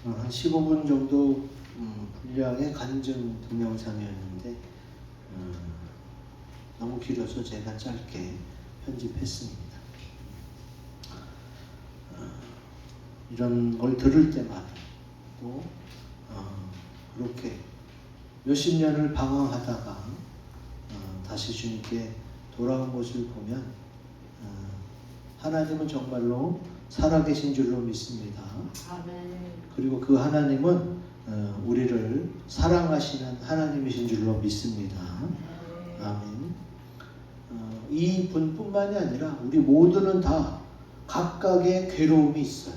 한 15분 정도 분량의 간증 동영상이었는데 너무 길어서 제가 짧게 편집했습니다. 이런 걸 들을 때마다 또 그렇게 몇십 년을 방황하다가 다시 주님께 돌아온 것을 보면 하나님은 정말로 살아계신 줄로 믿습니다. 아멘. 그리고 그 하나님은 우리를 사랑하시는 하나님이신 줄로 믿습니다. 아멘. 이 분뿐만이 아니라 우리 모두는 다 각각의 괴로움이 있어요.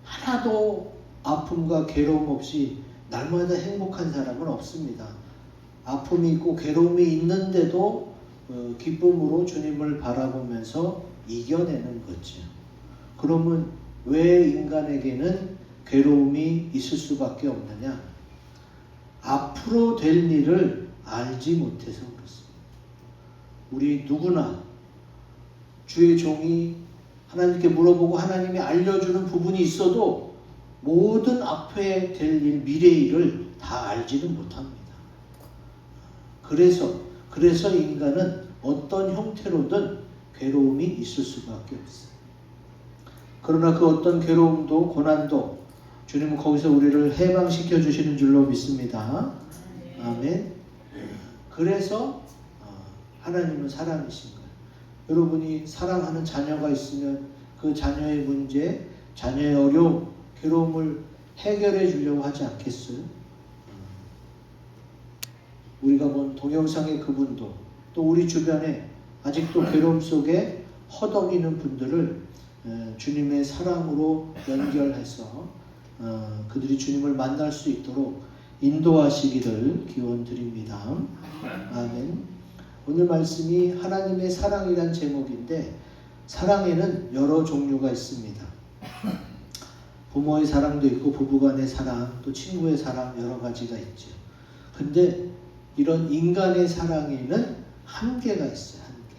하나도 아픔과 괴로움 없이 날마다 행복한 사람은 없습니다. 아픔이 있고 괴로움이 있는데도 기쁨으로 주님을 바라보면서 이겨내는 거죠. 그러면 왜 인간에게는 괴로움이 있을 수밖에 없느냐? 앞으로 될 일을 알지 못해서 그렇습니다. 우리 누구나 주의 종이 하나님께 물어보고 하나님이 알려주는 부분이 있어도 모든 앞에 될 일, 미래의 일을 다 알지는 못합니다. 그래서 인간은 어떤 형태로든 괴로움이 있을 수밖에 없어요. 그러나 그 어떤 괴로움도 고난도 주님은 거기서 우리를 해방시켜 주시는 줄로 믿습니다. 아멘. 그래서 하나님은 사랑이신 거예요. 여러분이 사랑하는 자녀가 있으면 그 자녀의 문제, 자녀의 어려움, 괴로움을 해결해 주려고 하지 않겠어요? 우리가 본 동영상의 그분도 또 우리 주변에 아직도 괴로움 속에 허덕이는 분들을 주님의 사랑으로 연결해서 그들이 주님을 만날 수 있도록 인도하시기를 기원드립니다. 아멘. 오늘 말씀이 하나님의 사랑이란 제목인데 사랑에는 여러 종류가 있습니다. 부모의 사랑도 있고 부부간의 사랑, 또 친구의 사랑 여러 가지가 있죠. 근데 이런 인간의 사랑에는 한계가 있어요. 한계.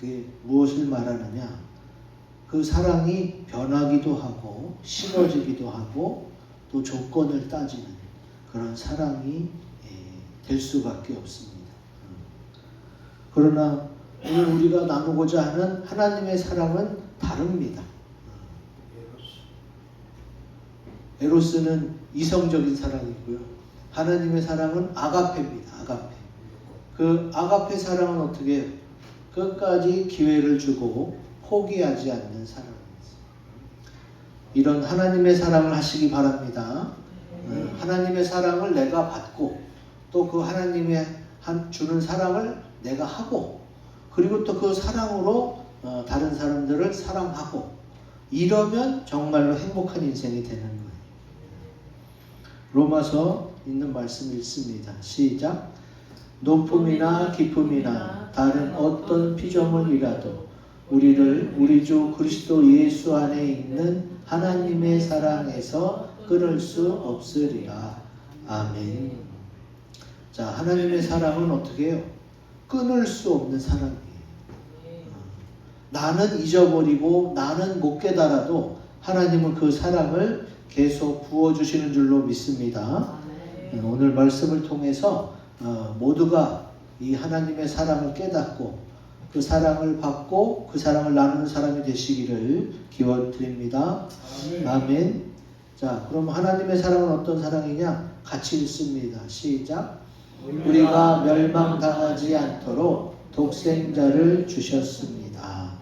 그게 무엇을 말하느냐? 그 사랑이 변하기도 하고 식어지기도 하고 또 조건을 따지는 그런 사랑이 될 수밖에 없습니다. 그러나 오늘 우리가 나누고자 하는 하나님의 사랑은 다릅니다. 에로스는 이성적인 사랑이고요. 하나님의 사랑은 아가페입니다. 아가페. 그 아가페 사랑은 어떻게 해요? 끝까지 기회를 주고 포기하지 않는 사랑입니다. 이런 하나님의 사랑을 하시기 바랍니다. 하나님의 사랑을 내가 받고 또 그 하나님의 주는 사랑을 내가 하고 그리고 또 그 사랑으로 다른 사람들을 사랑하고 이러면 정말로 행복한 인생이 되는 거예요. 로마서 있는 말씀 읽습니다. 시작. 높음이나 깊음이나 다른 어떤 피조물이라도 우리를 우리 주 그리스도 예수 안에 있는 하나님의 사랑에서 끊을 수 없으리라. 아멘. 자, 하나님의 사랑은 어떻게 해요? 끊을 수 없는 사랑이에요. 나는 잊어버리고 나는 못 깨달아도 하나님은 그 사랑을 계속 부어주시는 줄로 믿습니다. 오늘 말씀을 통해서 모두가 이 하나님의 사랑을 깨닫고 그 사랑을 받고 그 사랑을 나누는 사람이 되시기를 기원드립니다. 아멘. 자, 그럼 하나님의 사랑은 어떤 사랑이냐? 같이 읽습니다. 시작. 우리가 멸망당하지 않도록 독생자를 주셨습니다.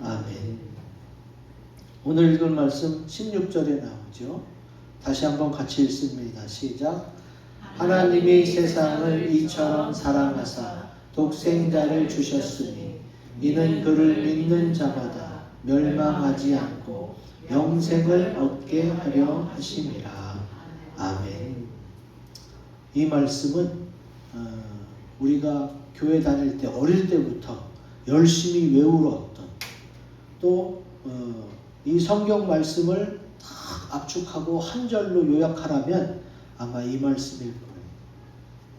아멘. 오늘 읽은 말씀 16절에 나오죠. 다시 한번 같이 읽습니다. 시작. 하나님이 세상을 이처럼 사랑하사 독생자를 주셨으니 이는 그를 믿는 자마다 멸망하지 않고 영생을 얻게 하려 하심이라. 아멘. 이 말씀은 우리가 교회 다닐 때 어릴 때부터 열심히 외우었던 또 이 성경 말씀을 다 압축하고 한 절로 요약하라면 아마 이 말씀일 거예요.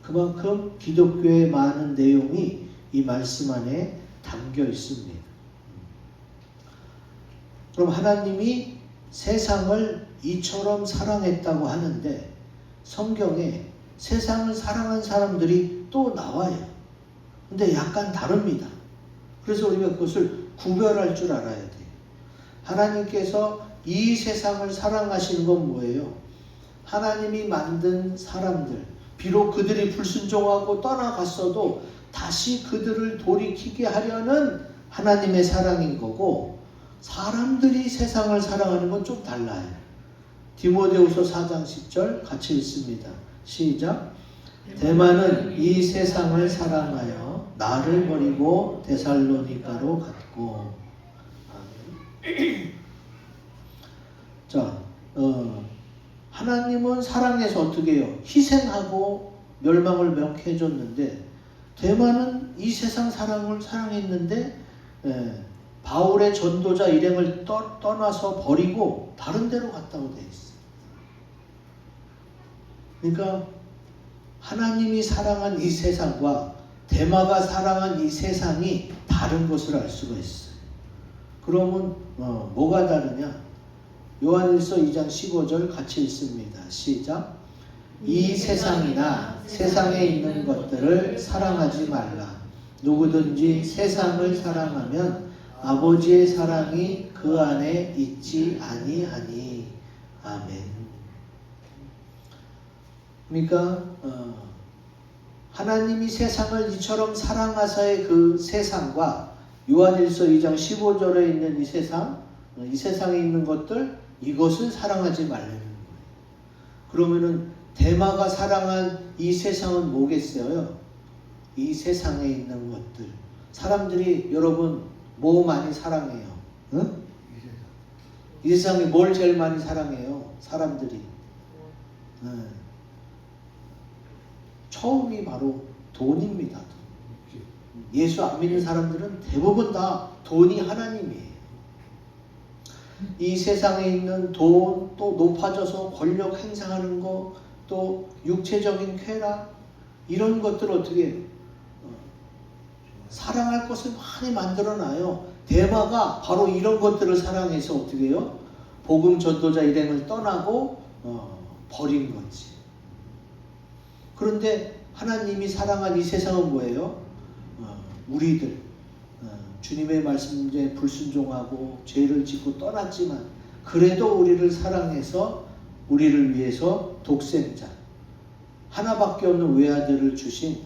그만큼 기독교의 많은 내용이 이 말씀 안에 담겨 있습니다. 그럼 하나님이 세상을 이처럼 사랑했다고 하는데 성경에 세상을 사랑한 사람들이 또 나와요. 근데 약간 다릅니다. 그래서 우리가 그것을 구별할 줄 알아야 돼요. 하나님께서 이 세상을 사랑하시는 건 뭐예요? 하나님이 만든 사람들, 비록 그들이 불순종하고 떠나갔어도 다시 그들을 돌이키게 하려는 하나님의 사랑인 거고, 사람들이 세상을 사랑하는 건 좀 달라요. 디모데후서 4장 10절 같이 읽습니다. 시작. 데마는 이 세상을 사랑하여 나를 버리고 데살로니가로 갔고. 자, 하나님은 사랑해서 어떻게 해요? 희생하고 멸망을 명케 해줬는데, 데마는 이 세상 사랑을 사랑했는데 바울의 전도자 일행을 떠나서 버리고 다른 데로 갔다고 되어 있어요. 그러니까 하나님이 사랑한 이 세상과 데마가 사랑한 이 세상이 다른 것을 알 수가 있어요. 그러면 뭐가 다르냐? 요한일서 2장 15절 같이 읽습니다. 시작. 이 세상이나 세상에 있는 것들을 사랑하지 말라. 누구든지 세상을 사랑하면 아버지의 사랑이 그 안에 있지 아니하니. 아멘. 그러니까 하나님이 세상을 이처럼 사랑하사의 그 세상과 요한일서 2장 15절에 있는 이 세상, 이 세상에 있는 것들, 이것을 사랑하지 말라는 거예요. 그러면은 데마가 사랑한 이 세상은 뭐겠어요? 이 세상에 있는 것들. 사람들이 여러분 뭐 많이 사랑해요? 응? 이 세상에 뭘 제일 많이 사랑해요? 사람들이. 처음이 바로 돈입니다. 예수 안 믿는 사람들은 대부분 다 돈이 하나님이에요. 이 세상에 있는 돈, 또 높아져서 권력 행사하는 거, 또 육체적인 쾌락, 이런 것들 어떻게 사랑할 것을 많이 만들어놔요. 데마가 바로 이런 것들을 사랑해서 어떻게 해요? 복음 전도자 일행을 떠나고 버린 거지. 그런데 하나님이 사랑한 이 세상은 뭐예요? 우리들, 주님의 말씀에 불순종하고 죄를 짓고 떠났지만 그래도 우리를 사랑해서 우리를 위해서 독생자, 하나밖에 없는 외아들을 주신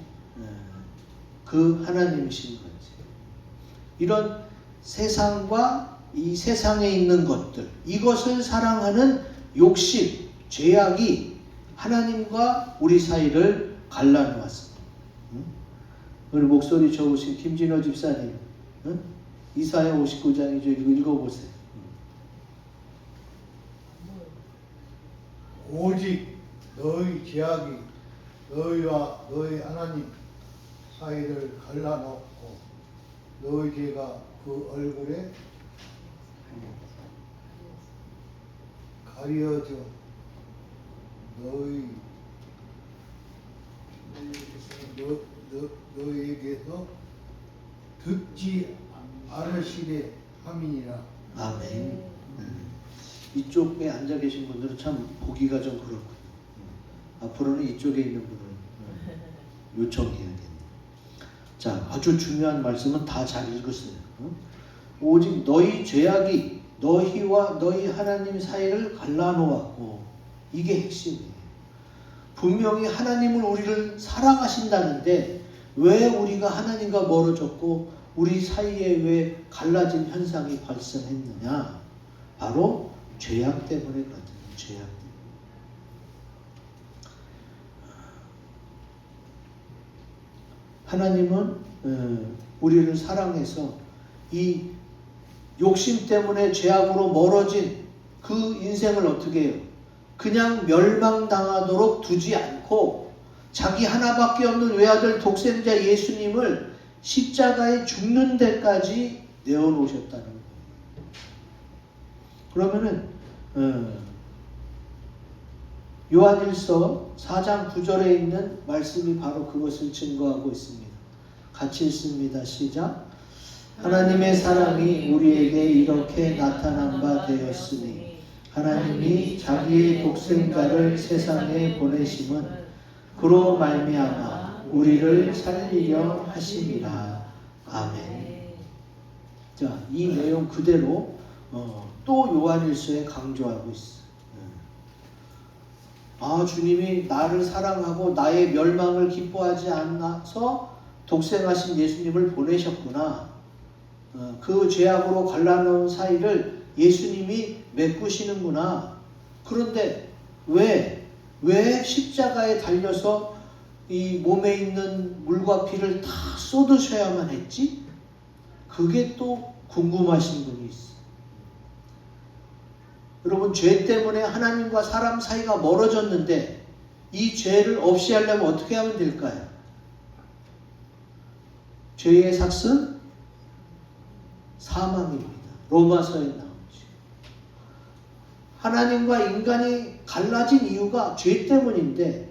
그 하나님이신 거지. 이런 세상과 이 세상에 있는 것들, 이것을 사랑하는 욕심, 죄악이 하나님과 우리 사이를 갈라놓았습니다. 우리 목소리 좋으신 김진호 집사님, 이사야 59장이죠. 이거 읽어보세요. 오직 너희 죄악이 너희와 너희 하나님 사이를 갈라놓고 너희 죄가 그 얼굴에 가려져 너희에게서 듣지 않으시되 함이니라. 아멘. 이쪽에 앉아 계신 분들은 참 보기가 좀 그렇군요. 앞으로는 이쪽에 있는 분을 요청해야겠네요. 자, 아주 중요한 말씀은 다 잘 읽었어요. 오직 너희 죄악이 너희와 너희 하나님 사이를 갈라놓았고, 이게 핵심이에요. 분명히 하나님은 우리를 사랑하신다는데 왜 우리가 하나님과 멀어졌고 우리 사이에 왜 갈라진 현상이 발생했느냐? 바로 죄악 때문에 그렇거든요. 죄악 때문에. 하나님은 우리를 사랑해서 이 욕심 때문에 죄악으로 멀어진 그 인생을 어떻게 해요? 그냥 멸망당하도록 두지 않고 자기 하나밖에 없는 외아들 독생자 예수님을 십자가에 죽는 데까지 내어놓으셨다는 거예요. 그러면은 요한일서 4장 9절에 있는 말씀이 바로 그것을 증거하고 있습니다. 같이 읽습니다. 시작. 하나님의 사랑이 우리에게 이렇게 나타난 바 되었으니 하나님이 자기의 독생자를 세상에 보내심은 그로 말미암아 우리를 살리려 하심이라. 아멘. 자, 이 내용 그대로 또 요한일서에 강조하고 있어. 주님이 나를 사랑하고 나의 멸망을 기뻐하지 않아서 독생하신 예수님을 보내셨구나. 그 죄악으로 갈라놓은 사이를 예수님이 메꾸시는구나. 그런데 왜 십자가에 달려서 이 몸에 있는 물과 피를 다 쏟으셔야만 했지? 그게 또 궁금하신 분이 있어. 여러분, 죄 때문에 하나님과 사람 사이가 멀어졌는데 이 죄를 없이 하려면 어떻게 하면 될까요? 죄의 삭은 사망입니다. 로마서에 나오죠. 하나님과 인간이 갈라진 이유가 죄 때문인데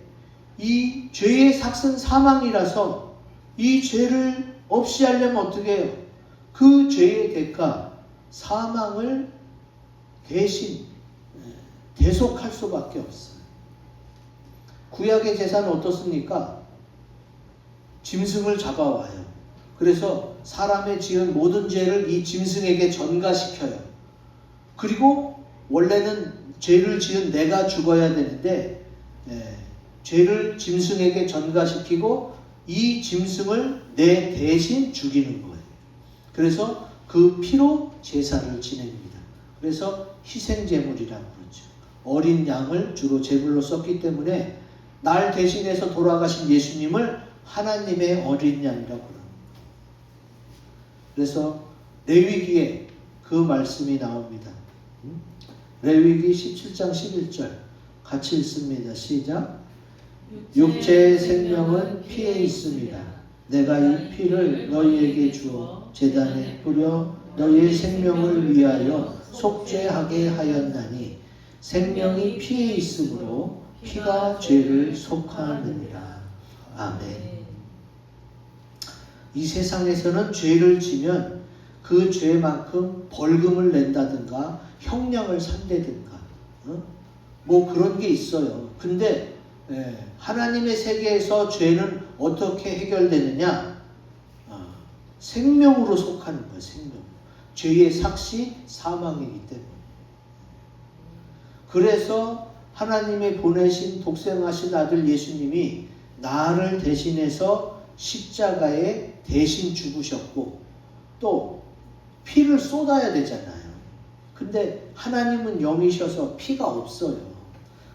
이 죄의 삭은 사망이라서 이 죄를 없이 하려면 어떻게 해요? 그 죄의 대가 사망을 대신 대속할 수밖에 없어요. 구약의 제사는 어떻습니까? 짐승을 잡아와요. 그래서 사람의 지은 모든 죄를 이 짐승에게 전가시켜요. 그리고 원래는 죄를 지은 내가 죽어야 되는데 죄를 짐승에게 전가시키고 이 짐승을 내 대신 죽이는 거예요. 그래서 그 피로 제사를 지냅니다. 그래서 희생제물이라고 그러죠. 어린 양을 주로 제물로 썼기 때문에 날 대신해서 돌아가신 예수님을 하나님의 어린 양이라고 그럽니다. 그래서 레위기에 그 말씀이 나옵니다. 레위기 17장 11절 같이 읽습니다. 시작. 육체의 생명은 피에 있습니다. 내가 이 피를 너희에게 주어 제단에 뿌려 너희의 생명을 위하여 속죄하게 하였나니 생명이 피에 있으므로 피가 죄를 속하느니라. 아멘. 이 세상에서는 죄를 지면 그 죄만큼 벌금을 낸다든가 형량을 산다든가 뭐 그런 게 있어요. 근데 하나님의 세계에서 죄는 어떻게 해결되느냐? 생명으로 속하는 거예요. 생명. 죄의 삭시 사망이기 때문에. 그래서 하나님의 보내신 독생하신 아들 예수님이 나를 대신해서 십자가에 대신 죽으셨고 또 피를 쏟아야 되잖아요. 근데 하나님은 영이셔서 피가 없어요.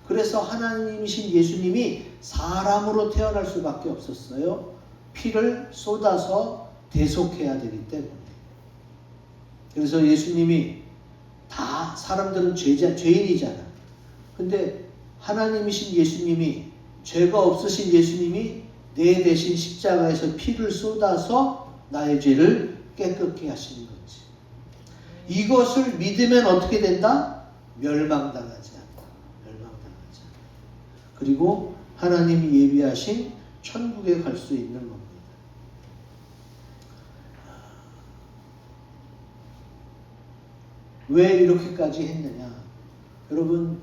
그래서 하나님이신 예수님이 사람으로 태어날 수밖에 없었어요. 피를 쏟아서 대속해야 되기 때문에. 그래서 예수님이 다 사람들은 죄인이잖아. 근데 하나님이신 예수님이 죄가 없으신 예수님이 내 대신 십자가에서 피를 쏟아서 나의 죄를 깨끗게 하시는 거지. 이것을 믿으면 어떻게 된다? 멸망당하지 않다. 멸망당하지 않다. 그리고 하나님이 예비하신 천국에 갈 수 있는 겁니다. 왜 이렇게까지 했느냐? 여러분,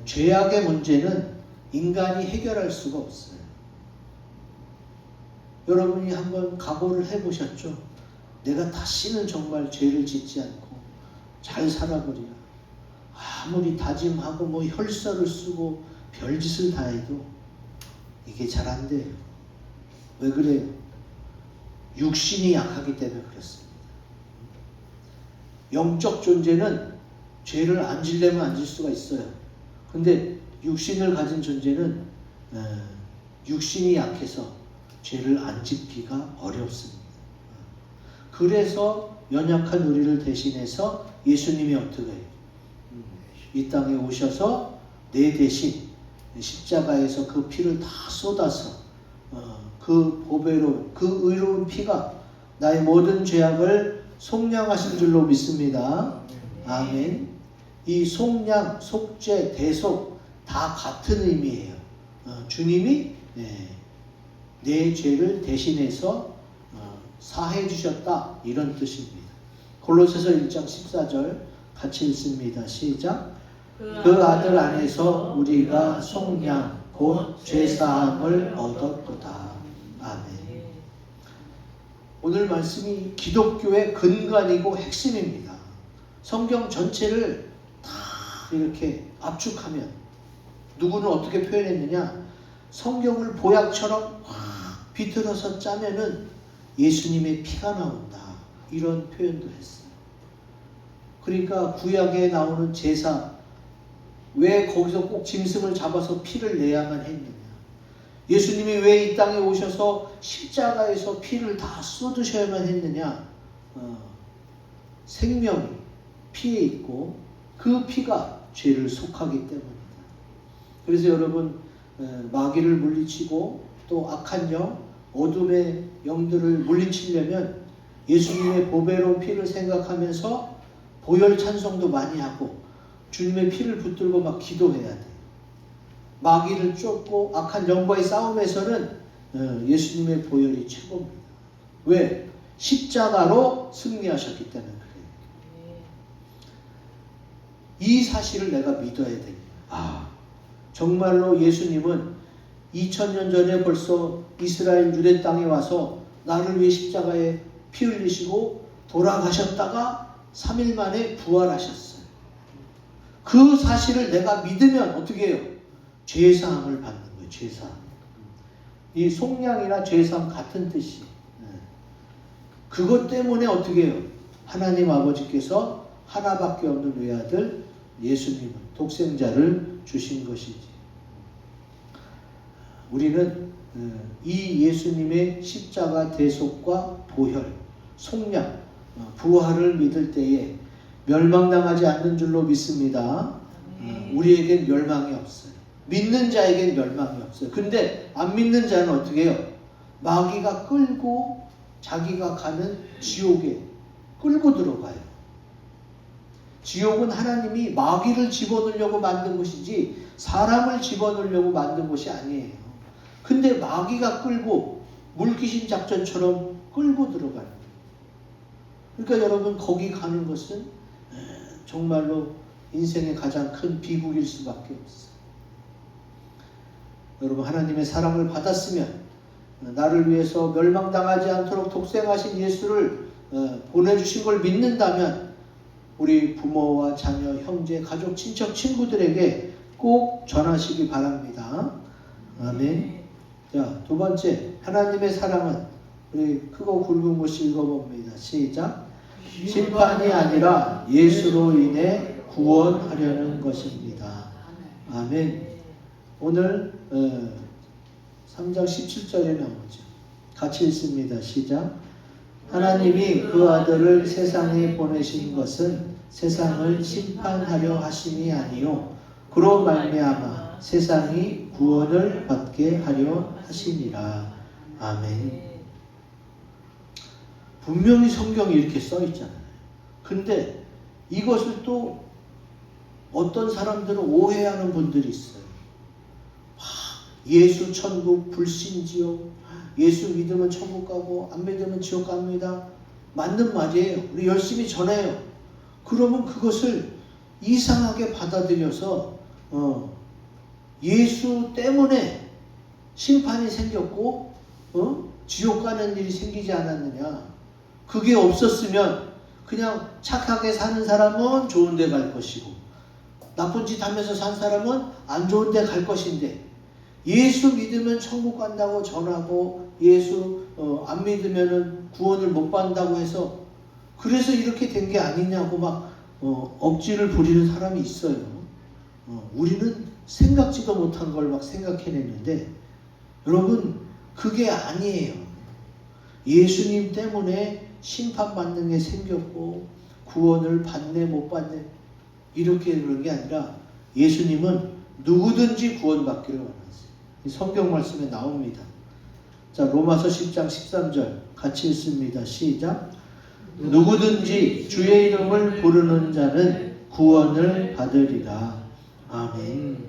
죄악의 문제는 인간이 해결할 수가 없어요. 여러분이 한번 각오를 해보셨죠? 내가 다시는 정말 죄를 짓지 않고 잘 살아보리라. 아무리 다짐하고 뭐 혈서를 쓰고 별짓을 다 해도 이게 잘 안 돼요. 왜 그래요? 육신이 약하기 때문에 그렇습니다. 영적 존재는 죄를 안 지려면 안 질 수가 있어요. 근데 육신을 가진 존재는 육신이 약해서 죄를 안 짓기가 어렵습니다. 그래서 연약한 우리를 대신해서 예수님이 어떻게 해요? 이 땅에 오셔서 내 대신 십자가에서 그 피를 다 쏟아서 그 보배로운 그 의로운 피가 나의 모든 죄악을 속량하신 줄로 믿습니다. 아멘. 이 속량, 속죄, 대속 다 같은 의미예요. 주님이 내 죄를 대신해서 사해 주셨다, 이런 뜻입니다. 골로새서 1장 14절 같이 읽습니다. 시작. 그 아들 안에서 우리가 속량 곧 죄사함을 얻었도다. 아멘. 오늘 말씀이 기독교의 근간이고 핵심입니다. 성경 전체를 다 이렇게 압축하면 누구는 어떻게 표현했느냐? 성경을 보약처럼 확 비틀어서 짜면은 예수님의 피가 나온다. 이런 표현도 했어요. 그러니까 구약에 나오는 제사, 왜 거기서 꼭 짐승을 잡아서 피를 내야만 했느냐? 예수님이 왜 이 땅에 오셔서 십자가에서 피를 다 쏟으셔야만 했느냐? 생명이 피에 있고 그 피가 죄를 속하기 때문이다. 그래서 여러분 마귀를 물리치고 또 악한 영, 어둠의 영들을 물리치려면 예수님의 보배로운 피를 생각하면서 보혈 찬송도 많이 하고 주님의 피를 붙들고 막 기도해야 돼요. 마귀를 쫓고 악한 영과의 싸움에서는 예수님의 보혈이 최고입니다. 왜? 십자가로 승리하셨기 때문에 그래요. 이 사실을 내가 믿어야 됩니다. 정말로 예수님은 2000년 전에 벌써 이스라엘 유대 땅에 와서 나를 위해 십자가에 피 흘리시고 돌아가셨다가 3일 만에 부활하셨어요. 그 사실을 내가 믿으면 어떻게 해요? 죄사함을 받는 거예요. 죄사함. 이 속량이나 죄사함 같은 뜻이에요. 그것 때문에 어떻게 해요? 하나님 아버지께서 하나밖에 없는 외아들 예수님은 독생자를 주신 것이지. 우리는 이 예수님의 십자가 대속과 보혈, 속량, 부활을 믿을 때에 멸망당하지 않는 줄로 믿습니다. 우리에겐 멸망이 없어요. 믿는 자에겐 멸망이 없어요. 근데 안 믿는 자는 어떻게 해요? 마귀가 끌고 자기가 가는 지옥에 끌고 들어가요. 지옥은 하나님이 마귀를 집어넣으려고 만든 것이지 사람을 집어넣으려고 만든 것이 아니에요. 근데 마귀가 끌고 물귀신 작전처럼 끌고 들어가는 거예요. 그러니까 여러분 거기 가는 것은 정말로 인생의 가장 큰 비극일 수밖에 없어요. 여러분 하나님의 사랑을 받았으면 나를 위해서 멸망당하지 않도록 독생하신 예수를 보내주신 걸 믿는다면 우리 부모와 자녀, 형제, 가족, 친척, 친구들에게 꼭 전하시기 바랍니다. 아멘. 자, 두 번째, 하나님의 사랑은 우리 크고 굵은 곳 읽어봅니다. 시작. 심판이 아니라 예수로 인해 구원하려는 것입니다. 아멘. 오늘 3장 17절에 나오죠. 같이 읽습니다. 시작. 하나님이 그 아들을 세상에 보내신 것은 세상을 심판하려 하심이 아니요 그로 말미암아 세상이 구원을 받게 하려 하심이라. 아멘. 분명히 성경에 이렇게 써 있잖아요. 근데 이것을 또 어떤 사람들은 오해하는 분들이 있어요. 예수 천국 불신지옥, 예수 믿으면 천국 가고 안 믿으면 지옥 갑니다. 맞는 말이에요. 우리 열심히 전해요. 그러면 그것을 이상하게 받아들여서 예수 때문에 심판이 생겼고 지옥 가는 일이 생기지 않았느냐. 그게 없었으면 그냥 착하게 사는 사람은 좋은 데 갈 것이고 나쁜 짓 하면서 산 사람은 안 좋은 데 갈 것인데 예수 믿으면 천국 간다고 전하고 예수 안 믿으면 구원을 못 받는다고 해서 그래서 이렇게 된 게 아니냐고 막 억지를 부리는 사람이 있어요. 우리는 생각지도 못한 걸 막 생각해냈는데 여러분 그게 아니에요. 예수님 때문에 심판받는 게 생겼고 구원을 받네 못 받네 이렇게 그런 게 아니라 예수님은 누구든지 구원받기를 원하세요. 성경 말씀에 나옵니다. 자, 로마서 10장 13절 같이 읽습니다. 시작. 누구든지 주의 이름을 부르는 자는 구원을 받으리라. 아멘.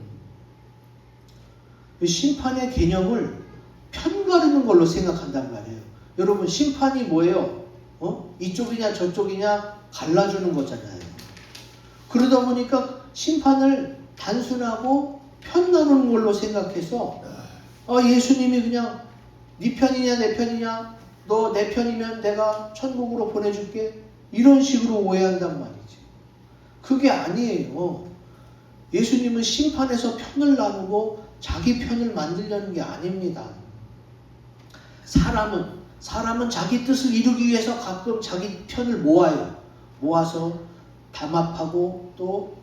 심판의 개념을 편가르는 걸로 생각한단 말이에요. 여러분 심판이 뭐예요? 이쪽이냐 저쪽이냐 갈라주는 거잖아요. 그러다 보니까 심판을 단순하고 편 나누는 걸로 생각해서 예수님이 그냥 네 편이냐 내 편이냐, 너 내 편이면 내가 천국으로 보내줄게, 이런 식으로 오해한단 말이지. 그게 아니에요. 예수님은 심판에서 편을 나누고 자기 편을 만들려는 게 아닙니다. 사람은 자기 뜻을 이루기 위해서 가끔 자기 편을 모아서 담합하고 또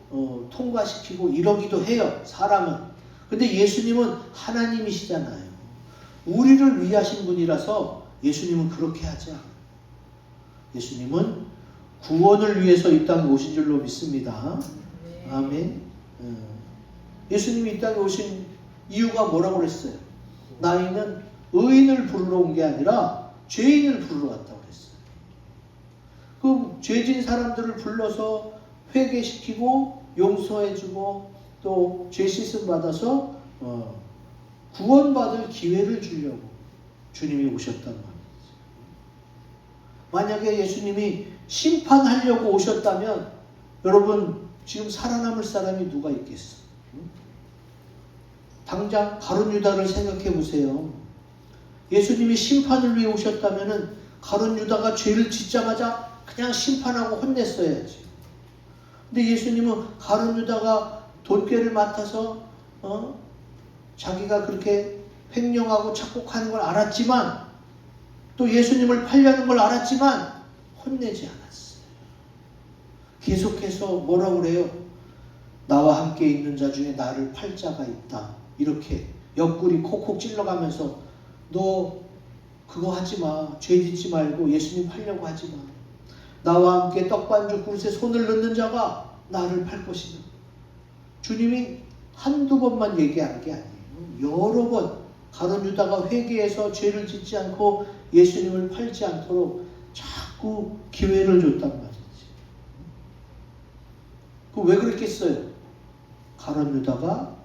통과시키고 이러기도 해요. 사람은. 근데 예수님은 하나님이시잖아요. 우리를 위하신 분이라서 예수님은 그렇게 하지 않아요. 예수님은 구원을 위해서 이 땅에 오신 줄로 믿습니다. 아멘. 예수님이 이 땅에 오신 이유가 뭐라고 그랬어요? 나이는 의인을 부르러 온 게 아니라 죄인을 부르러 왔다고 그랬어요. 그럼 죄진 사람들을 불러서 회개시키고 용서해주고 또 죄 씻음 받아서 구원받을 기회를 주려고 주님이 오셨단 말이죠. 만약에 예수님이 심판하려고 오셨다면 여러분 지금 살아남을 사람이 누가 있겠어? 당장 가룟 유다를 생각해 보세요. 예수님이 심판을 위해 오셨다면 가룟 유다가 죄를 짓자마자 그냥 심판하고 혼냈어야지. 근데 예수님은 가룟 유다가 돈꾀를 맡아서 자기가 그렇게 횡령하고 착복하는 걸 알았지만 또 예수님을 팔려는 걸 알았지만 혼내지 않았어요. 계속해서 뭐라고 그래요? 나와 함께 있는 자 중에 나를 팔 자가 있다. 이렇게 옆구리 콕콕 찔러가면서 너 그거 하지 마. 죄 짓지 말고 예수님 팔려고 하지 마. 나와 함께 떡반죽 그릇에 손을 넣는 자가 나를 팔 것이다. 주님이 한두 번만 얘기한 게 아니에요. 여러 번 가룟 유다가 회개해서 죄를 짓지 않고 예수님을 팔지 않도록 자꾸 기회를 줬단 말이지. 그 왜 그랬겠어요? 가룟 유다가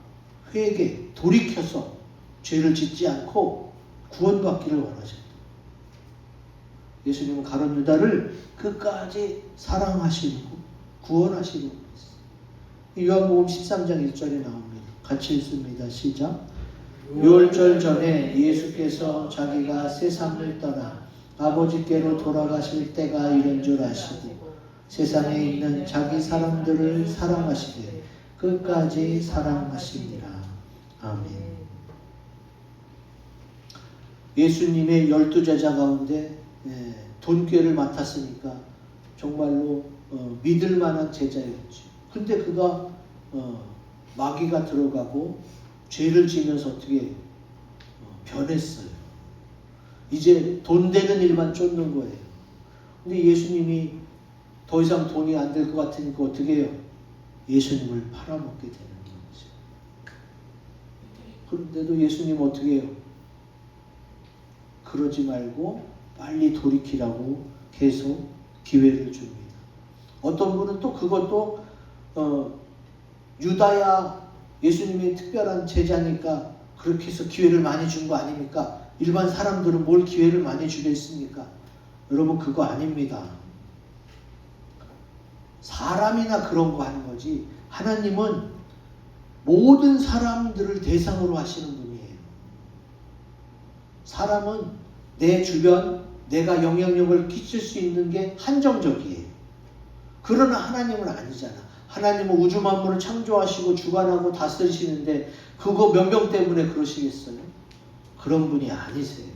돌이켜서 죄를 짓지 않고 구원받기를 원하셨다. 예수님은 가룟 유다를 끝까지 사랑하시고 구원하시려고 했어요. 요한복음 13장 1절에 나옵니다. 같이 읽습니다. 시작. 유월절 전에 예수께서 자기가 세상을 떠나 아버지께로 돌아가실 때가 이른 줄 아시고 세상에 있는 자기 사람들을 사랑하시되 끝까지 사랑하시니라. 아멘. 예수님의 12제자 가운데 돈꾀를 맡았으니까 정말로 믿을 만한 제자였죠. 근데 그가 마귀가 들어가고 죄를 지면서 어떻게 변했어요. 이제 돈 되는 일만 쫓는 거예요. 근데 예수님이 더 이상 돈이 안 될 것 같으니까 어떻게 해요? 예수님을 팔아먹게 되는 거죠. 그런데도 예수님 어떻게 해요? 그러지 말고 빨리 돌이키라고 계속 기회를 줍니다. 어떤 분은 또 그것도 유다야 예수님이 특별한 제자니까 그렇게 해서 기회를 많이 준 거 아닙니까? 일반 사람들은 뭘 기회를 많이 주겠습니까? 여러분 그거 아닙니다. 사람이나 그런 거 하는 거지 하나님은 모든 사람들을 대상으로 하시는 분이에요. 사람은 내 주변 내가 영향력을 끼칠 수 있는 게 한정적이에요. 그러나 하나님은 아니잖아. 하나님은 우주 만물을 창조하시고 주관하고 다스리시는데 그거 몇 명 때문에 그러시겠어요? 그런 분이 아니세요.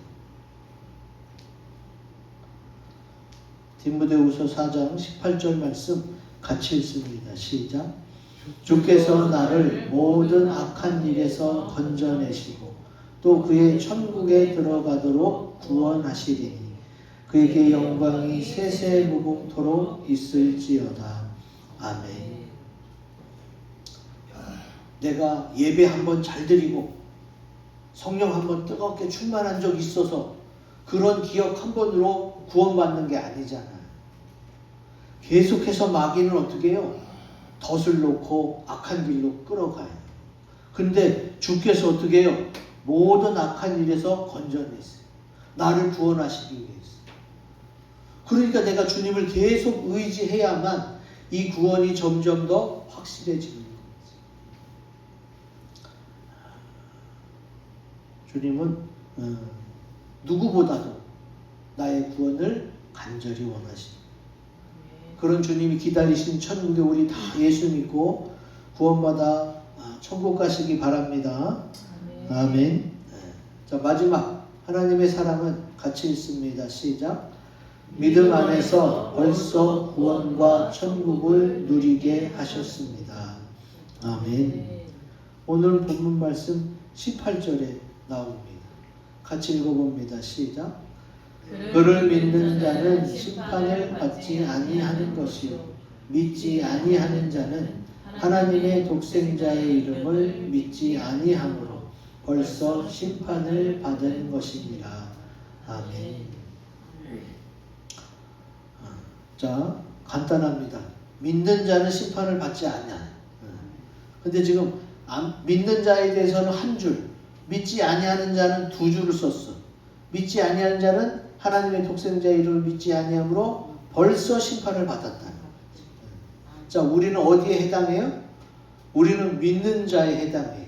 디모데후서 4장 18절 말씀 같이 읽습니다. 시작. 주께서 나를 모든 악한 일에서 건져내시고 또 그의 천국에 들어가도록 구원하시리니 그에게 영광이 세세무궁토록 있을지어다. 아멘. 내가 예배 한번 잘 드리고 성령 한번 뜨겁게 충만한 적이 있어서 그런 기억 한 번으로 구원받는 게 아니잖아요. 계속해서 마귀는 어떻게 해요? 덫을 놓고 악한 길로 끌어가요. 근데 주께서 어떻게 해요? 모든 악한 일에서 건져냈어요. 나를 구원하시기 위해서. 그러니까 내가 주님을 계속 의지해야만 이 구원이 점점 더 확실해지는 거죠. 주님은 누구보다도 나의 구원을 간절히 원하십니다. 그런 주님이 기다리신 천국에 우리 다 예수 믿고 구원받아 천국 가시기 바랍니다. 아멘. 자, 마지막 하나님의 사랑은 같이 읽습니다. 시작. 믿음 안에서 벌써 구원과 천국을 누리게 하셨습니다. 아멘. 오늘 본문 말씀 18절에 나옵니다. 같이 읽어봅니다. 시작. 그를 믿는 자는 심판을 받지 아니하는 것이요 믿지 아니하는 자는 하나님의 독생자의 이름을 믿지 아니하므로 벌써 심판을 받은 것이니라. 아멘. 자, 간단합니다. 믿는 자는 심판을 받지 아니하는. 근데 지금 믿는 자에 대해서는 한 줄, 믿지 아니하는 자는 두 줄을 썼어. 믿지 아니하는 자는 하나님의 독생자의 이름을 믿지 아니하므로 벌써 심판을 받았다. 자, 우리는 어디에 해당해요? 우리는 믿는 자에 해당해요.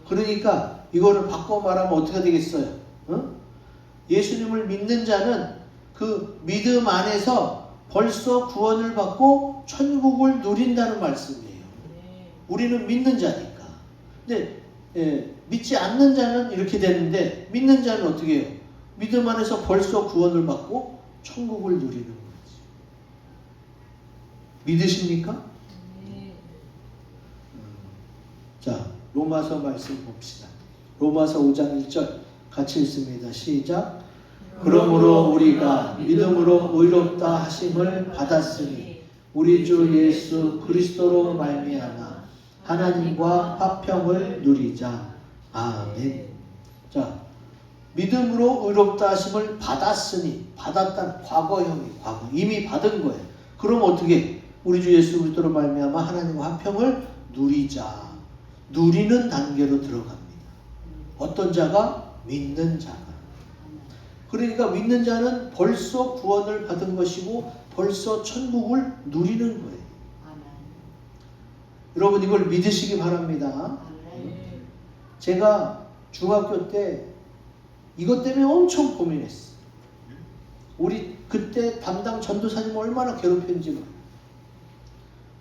그러니까 이거를 바꿔 말하면 어떻게 되겠어요? 예수님을 믿는 자는 그 믿음 안에서 벌써 구원을 받고 천국을 누린다는 말씀이에요. 우리는 믿는 자니까. 근데 믿지 않는 자는 이렇게 되는데 믿는 자는 어떻게 해요? 믿음 안에서 벌써 구원을 받고 천국을 누리는 거지. 믿으십니까? 자, 로마서 말씀 봅시다. 로마서 5장 1절 같이 읽습니다. 시작. 그러므로 우리가 믿음으로 의롭다 하심을 받았으니 우리 주 예수 그리스도로 말미암아 하나님과 화평을 누리자. 아멘. 자, 믿음으로 의롭다 하심을 받았으니, 받았다는 과거형이 과거 이미 받은 거예요. 그럼 어떻게? 우리 주 예수 그리스도로 말미암아 하나님과 화평을 누리자. 누리는 단계로 들어갑니다. 어떤 자가? 믿는 자가. 그러니까 믿는 자는 벌써 구원을 받은 것이고 벌써 천국을 누리는 거예요. 여러분 이걸 믿으시기 바랍니다. 제가 중학교 때 이것 때문에 엄청 고민했어요. 우리 그때 담당 전도사님 얼마나 괴롭혔는지 몰라요.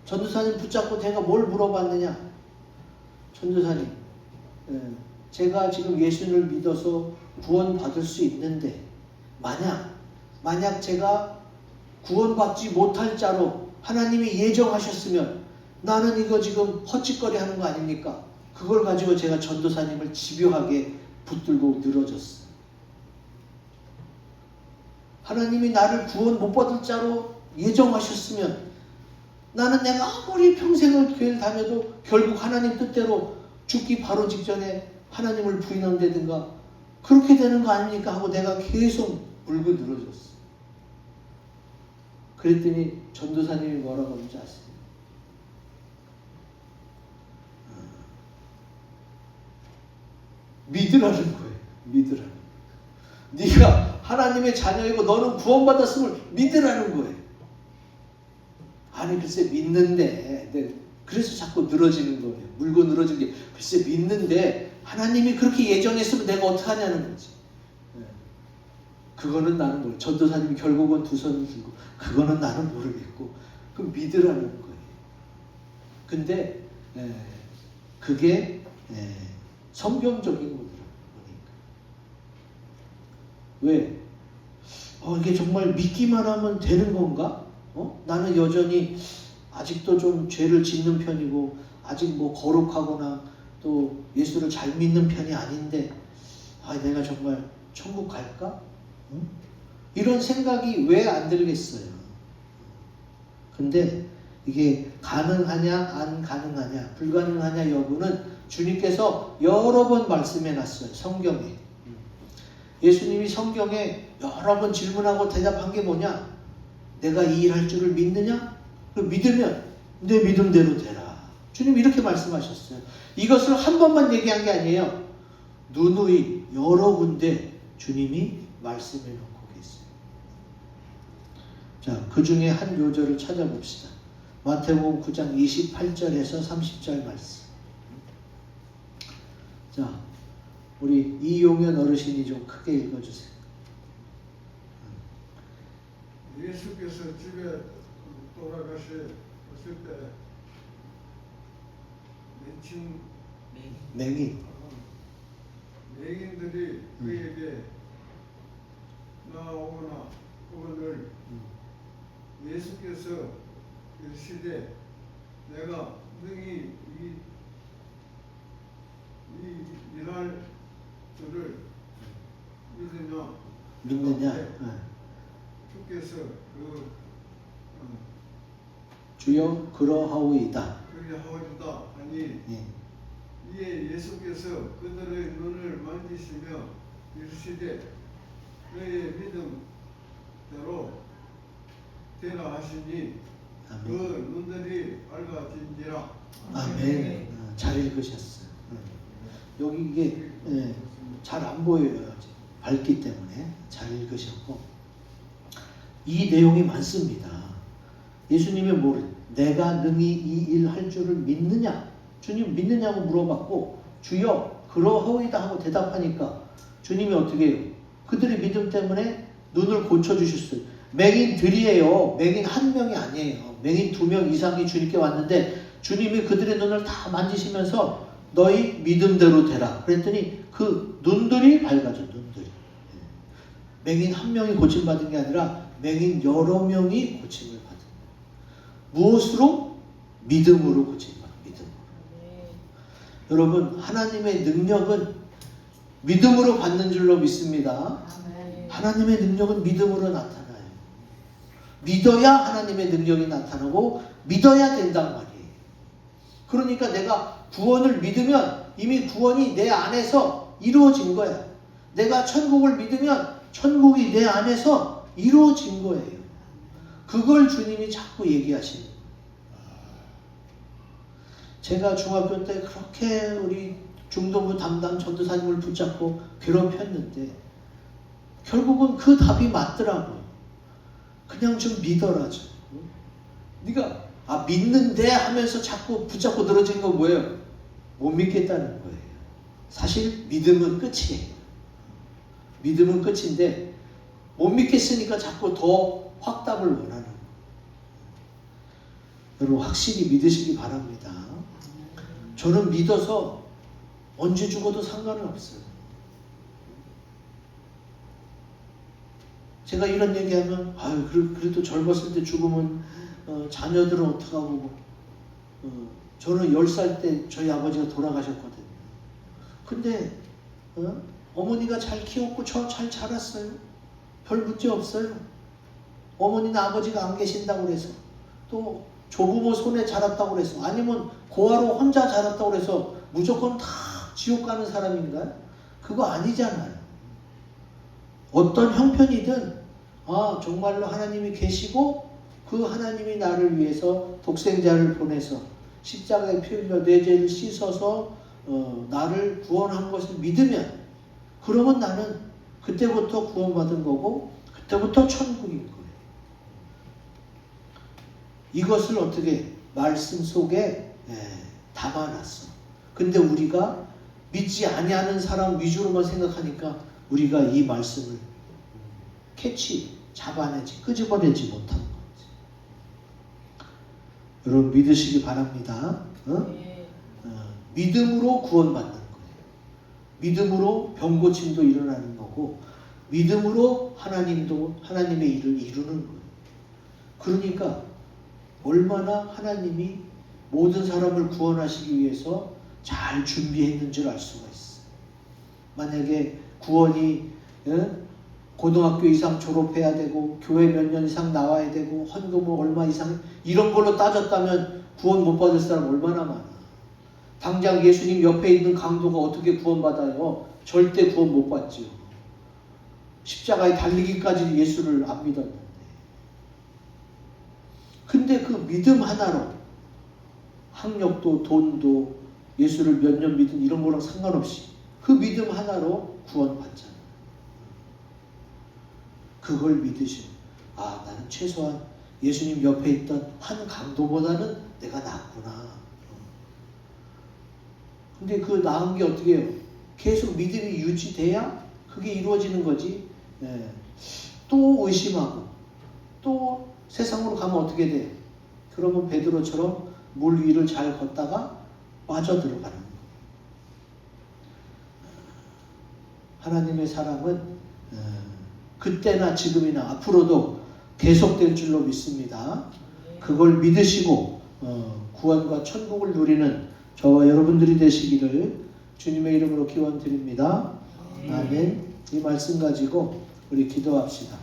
전도사님 붙잡고 제가 뭘 물어봤느냐. 전도사님, 제가 지금 예수를 믿어서 구원받을 수 있는데 만약 제가 구원받지 못할 자로 하나님이 예정하셨으면 나는 이거 지금 헛짓거리 하는 거 아닙니까? 그걸 가지고 제가 전도사님을 집요하게 붙들고 늘어졌어요. 하나님이 나를 구원 못 받을 자로 예정하셨으면 나는 내가 아무리 평생을 교회를 다녀도 결국 하나님 뜻대로 죽기 바로 직전에 하나님을 부인한다든가 그렇게 되는 거 아닙니까? 하고 내가 계속 물고 늘어졌어. 그랬더니 전도사님이 뭐라고 하는지 아세요? 믿으라는 거예요. 믿으라는 거예요. 네가 하나님의 자녀이고 너는 구원받았음을 믿으라는 거예요. 아니 글쎄 믿는데 그래서 자꾸 늘어지는 거예요. 물고 늘어지는 게 글쎄 믿는데 하나님이 그렇게 예정했으면 내가 어떡하냐는 거지. 그거는 나는 모르겠고 전도사님이 결국은 두 손을 들고 그거는 나는 모르겠고 그럼 믿으라는 거예요. 근데 그게 성경적인 거더라고요. 왜? 이게 정말 믿기만 하면 되는 건가? 나는 여전히 아직도 좀 죄를 짓는 편이고 아직 뭐 거룩하거나 또 예수를 잘 믿는 편이 아닌데 내가 정말 천국 갈까? 이런 생각이 왜 안 들겠어요? 근데 이게 가능하냐 안 가능하냐 불가능하냐 여부는 주님께서 여러 번 말씀해 놨어요. 성경에. 예수님이 성경에 여러 번 질문하고 대답한 게 뭐냐? 내가 이 일 할 줄을 믿느냐? 믿으면 내 믿음대로 되라. 주님이 이렇게 말씀하셨어요. 이것을 한 번만 얘기한 게 아니에요. 누누이 여러 군데 주님이 말씀해 놓고 계세요. 자, 그 중에 한 요절을 찾아봅시다. 마태복음 9장 28절에서 30절 말씀. 자, 우리 이용현 어르신이 좀 크게 읽어주세요. 예수께서 집에 돌아가셨을 때 맹인. 맹인들이 그에게 나오거나 그분을 예수께서 이르시되 내가 능히 일할 줄을 믿느냐? 네. 네. 주께서 주여 그러하오이다. 그리하오리다 하니 예. 이에 예수께서 그들의 눈을 만지시며 이르시되 너의 믿음대로 되라 하시니 그 아멘. 눈들이 밝아진지라. 아멘. 잘 읽으셨어요. 여기 이게 잘 안 보여요. 밝기 때문에 잘 읽으셨고 이 내용이 많습니다. 예수님이 뭘 내가 능히 이 일 할 줄을 믿느냐? 주님 믿느냐고 물어봤고 주여 그러하오이다 하고 대답하니까 주님이 어떻게 해요? 그들의 믿음 때문에 눈을 고쳐주셨어요. 맹인들이에요. 맹인 한 명이 아니에요. 맹인 2명 이상이 주님께 왔는데 주님이 그들의 눈을 다 만지시면서 너희 믿음대로 되라. 그랬더니 그 눈들이 밝아져. 눈들이. 맹인 한 명이 고침받은 게 아니라 맹인 여러 명이 고침을 받은 거예요. 무엇으로? 믿음으로 고침받은 믿음으로. 여러분 하나님의 능력은 믿음으로 받는 줄로 믿습니다. 하나님의 능력은 믿음으로 나타나요. 믿어야 하나님의 능력이 나타나고 믿어야 된단 말이에요. 그러니까 내가 구원을 믿으면 이미 구원이 내 안에서 이루어진 거야. 내가 천국을 믿으면 천국이 내 안에서 이루어진 거예요. 그걸 주님이 자꾸 얘기하시는 거예요. 제가 중학교 때 그렇게 우리 중동부 담당 전도사님을 붙잡고 괴롭혔는데 결국은 그 답이 맞더라고요. 그냥 좀 믿어라. 좀. 네가 믿는데 하면서 자꾸 붙잡고 늘어지는 건 뭐예요? 못 믿겠다는 거예요. 사실 믿음은 끝이에요. 믿음은 끝인데 못 믿겠으니까 자꾸 더 확답을 원하는 거예요. 여러분 확실히 믿으시기 바랍니다. 저는 믿어서 언제 죽어도 상관은 없어요. 제가 이런 얘기하면 그래도 젊었을 때 죽으면 자녀들은 어떡하고 저는 10살 때 저희 아버지가 돌아가셨거든요. 근데 어머니가 잘 키웠고 저 잘 자랐어요. 별 문제 없어요. 어머니는 아버지가 안 계신다고 그래서 또 조부모 손에 자랐다고 그래서 아니면 고아로 혼자 자랐다고 그래서 무조건 다 지옥 가는 사람인가요? 그거 아니잖아요. 어떤 형편이든 정말로 하나님이 계시고 그 하나님이 나를 위해서 독생자를 보내서 십자가에 피 흘려 내 죄를 씻어서 나를 구원한 것을 믿으면 그러면 나는 그때부터 구원받은 거고 그때부터 천국인 거예요. 이것을 어떻게 말씀 속에 담아놨어. 근데 우리가 믿지 아니하는 사람 위주로만 생각하니까 우리가 이 말씀을 잡아내지 끄집어내지 못하는 거지. 여러분 믿으시기 바랍니다. 믿음으로 구원받는 거예요. 믿음으로 병고침도 일어나는 거고 믿음으로 하나님의 일을 이루는 거예요. 그러니까 얼마나 하나님이 모든 사람을 구원하시기 위해서 잘 준비했는 줄 알 수가 있어요. 만약에 구원이 고등학교 이상 졸업해야 되고 교회 몇 년 이상 나와야 되고 헌금은 얼마 이상 이런 걸로 따졌다면 구원 못 받을 사람 얼마나 많아. 당장 예수님 옆에 있는 강도가 어떻게 구원받아요? 절대 구원 못 받지요. 십자가에 달리기까지 예수를 안 믿었는데. 근데 그 믿음 하나로 학력도 돈도 예수를 몇 년 믿은 이런 거랑 상관없이 그 믿음 하나로 구원받잖아요. 그걸 믿으시면 나는 최소한 예수님 옆에 있던 한 강도보다는 내가 낫구나. 근데 그 나은 게 어떻게 해요? 계속 믿음이 유지돼야 그게 이루어지는 거지. 예. 또 의심하고 또 세상으로 가면 어떻게 돼? 그러면 베드로처럼 물 위를 잘 걷다가 빠져들어가는 거예요. 하나님의 사랑은 그때나 지금이나 앞으로도 계속될 줄로 믿습니다. 그걸 믿으시고 구원과 천국을 누리는 저와 여러분들이 되시기를 주님의 이름으로 기원드립니다. 아멘. 이 말씀 가지고 우리 기도합시다.